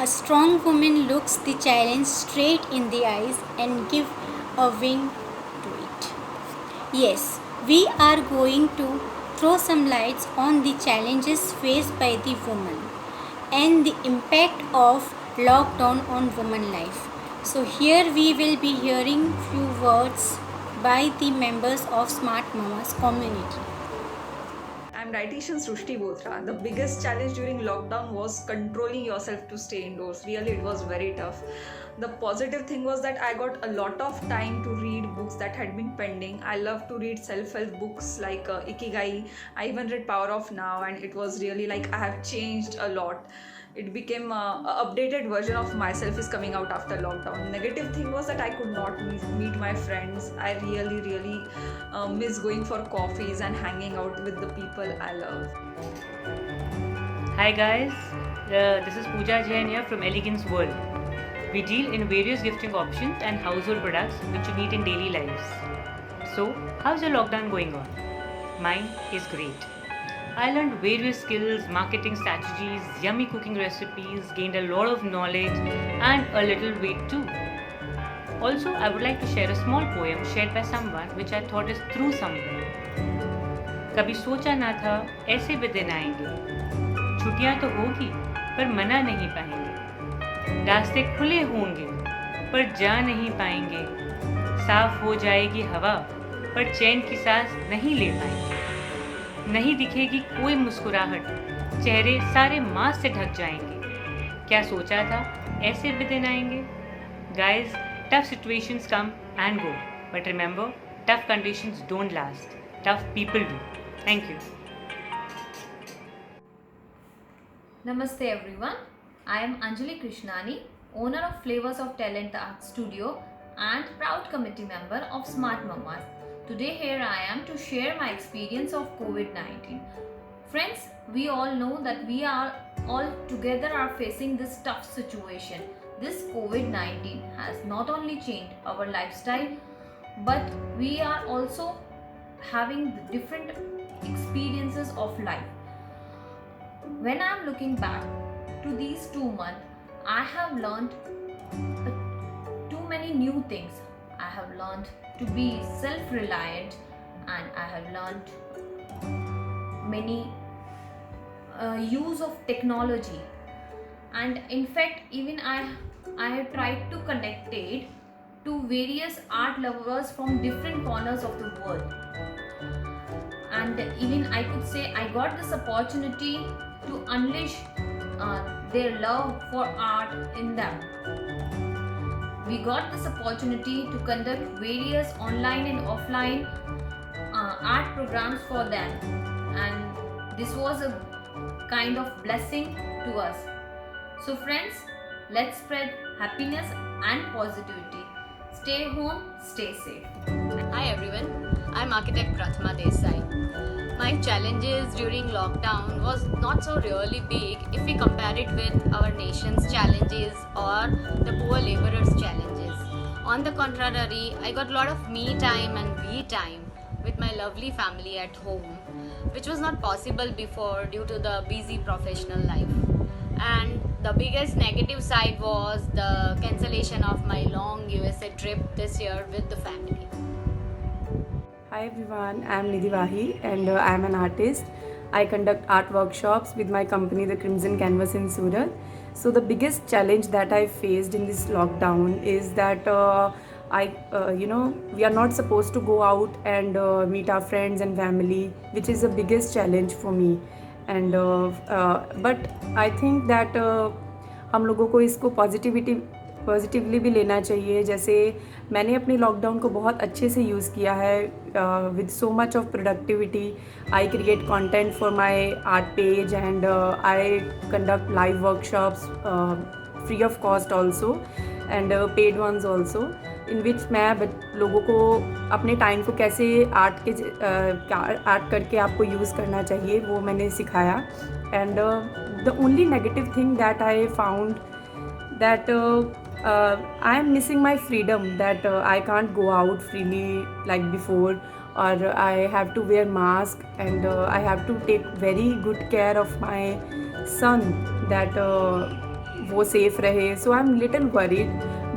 A strong woman looks the challenge straight in the eyes and give a wing to it. Yes, we are going to throw some lights on the challenges faced by the woman and the impact of lockdown on woman life. So here we will be hearing few words by the members of Smart Mamas community. I'm dietitian Srushti Bothra. The biggest challenge during lockdown was controlling yourself to stay indoors. Really, it was very tough. The positive thing was that I got a lot of time to read books that had been pending. I love to read self-help books like Ikigai. I even read Power of Now, and it was really like I have changed a lot. It became a updated version of myself is coming out after lockdown. Negative thing was that I could not meet my friends. I really miss going for coffees and hanging out with the people I love. Hi guys, this is Pooja Jain here from Elegance World. We deal in various gifting options and household products which you need in daily lives. So, how's your lockdown going on? Mine is great. I learned various skills, marketing strategies, yummy cooking recipes, gained a lot of knowledge and a little weight too. Also, I would like to share a small poem shared by someone which I thought is through somewhere. कभी सोचा ना था ऐसे भी दिन आएंगे, छुट्टियां तो होगी पर मना नहीं पाएंगे, रास्ते खुले होंगे पर जा नहीं पाएंगे, साफ हो जाएगी हवा पर चैन की सांस नहीं ले पाएंगे, नहीं दिखेगी कोई मुस्कुराहट, चेहरे सारे मास्क से ढक जाएंगे, क्या सोचा था ऐसे भी दिन आएंगे. Guys, tough situations come and go, but remember, tough conditions don't last, tough people do. Thank you. Namaste everyone. I am Anjali Krishnani, owner of Flavors of Talent Art Studio and proud committee member of Smart Mamas. Today here I am to share my experience of COVID-19. Friends, we all know that we are all together are facing this tough situation. This COVID-19 has not only changed our lifestyle, but we are also having the different experiences of life. When I am looking back to these 2 months, I have learned too many new things. I have learned to be self-reliant, and I have learned many use of technology. And in fact, even I have tried to connect it to various art lovers from different corners of the world. And even I could say I got this opportunity to unleash their love for art in them. We got this opportunity to conduct various online and offline art programs for them, and this was a kind of blessing to us. So friends, let's spread happiness and positivity. Stay home, stay safe. Hi everyone, I'm architect Prathama Desai. My challenges during lockdown was not so really big if we compare it with our nation's challenges or the poor laborers' challenges. On the contrary, I got a lot of me time and we time with my lovely family at home, which was not possible before due to the busy professional life. And the biggest negative side was the cancellation of my long USA trip this year with the family. Hi everyone, I am Nidhi Wahi and I am an artist. I conduct art workshops with my company The Crimson Canvas in Surat. So the biggest challenge that I faced in this lockdown is that we are not supposed to go out and meet our friends and family, which is the biggest challenge for me. And but I think that हम लोगों को इसको positively भी लेना चाहिए. जैसे मैंने अपने लॉकडाउन को बहुत अच्छे से यूज़ किया है with so much of productivity. I create content for my art page and I conduct live workshops free of cost also and paid ones also, in which मैं लोगों को अपने टाइम को कैसे आर्ट करके आपको यूज़ करना चाहिए वो मैंने सिखाया. And the only negative thing that I found that I am missing my freedom, that I can't go out freely like before, or I have to wear mask, and I have to take very good care of my son, that वो safe रहे. So I am little worried,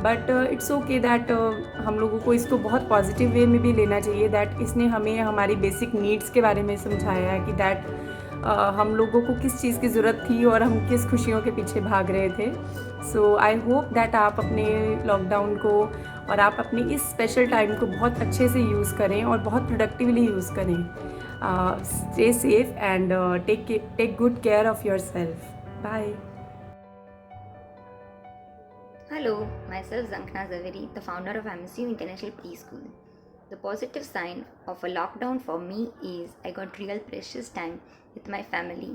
but it's okay that हम लोगों को इसको बहुत positive way में भी लेना चाहिए. दैट इसने हमें हमारी बेसिक नीड्स के बारे में समझाया है कि दैट हम लोगों को किस चीज़ की ज़रूरत थी और हम किस खुशियों के पीछे भाग रहे थे. सो आई होप दैट आप अपने लॉकडाउन को और आप अपने इस स्पेशल टाइम को बहुत अच्छे से यूज़ करें और बहुत प्रोडक्टिवली यूज़ करें. Stay safe and take good care of yourself. Bye. Hello, myself Zankna Zaveri, the founder of MSU International Preschool. The positive sign of a lockdown for me is I got real precious time with my family.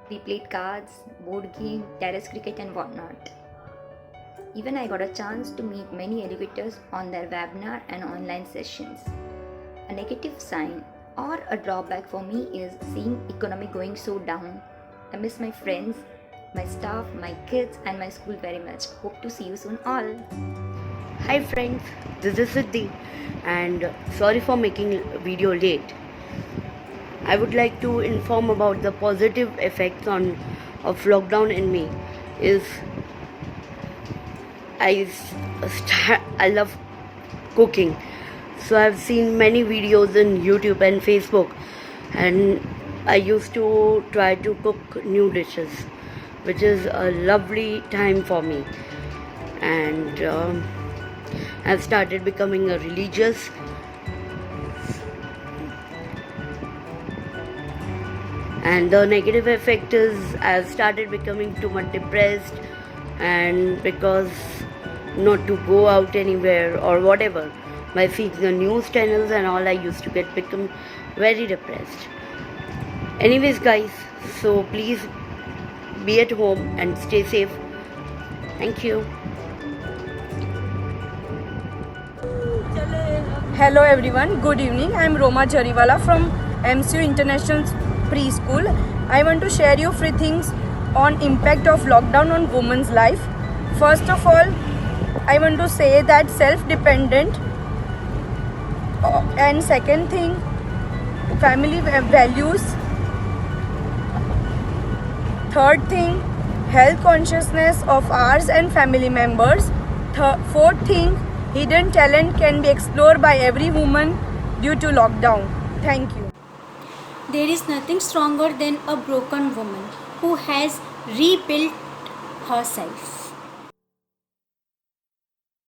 We played cards, board game, terrace cricket and whatnot. Even I got a chance to meet many educators on their webinar and online sessions. A negative sign or a drawback for me is seeing economy going so down. I miss my friends, my staff, my kids and my school very much. Hope to see you soon all. Hi friends, this is Siddhi and sorry for making video late. I would like to inform about the positive effects of lockdown in me is I love cooking. So I've seen many videos in YouTube and Facebook and I used to try to cook new dishes, which is a lovely time for me. And I've started becoming a religious. And the negative effect is I've started becoming too much depressed, and because not to go out anywhere or whatever, by seeing the news channels and all, I used to become very depressed. Anyways guys, so please be at home and stay safe. Thank you. Hello everyone, good evening. I am Roma Jariwala from MSU International Preschool. I want to share you three things on impact of lockdown on women's life. First of all, I want to say that self-dependent, and second thing, family values. Third thing, health consciousness of ours and family members. Fourth thing, hidden talent can be explored by every woman due to lockdown. Thank you. There is nothing stronger than a broken woman who has rebuilt herself.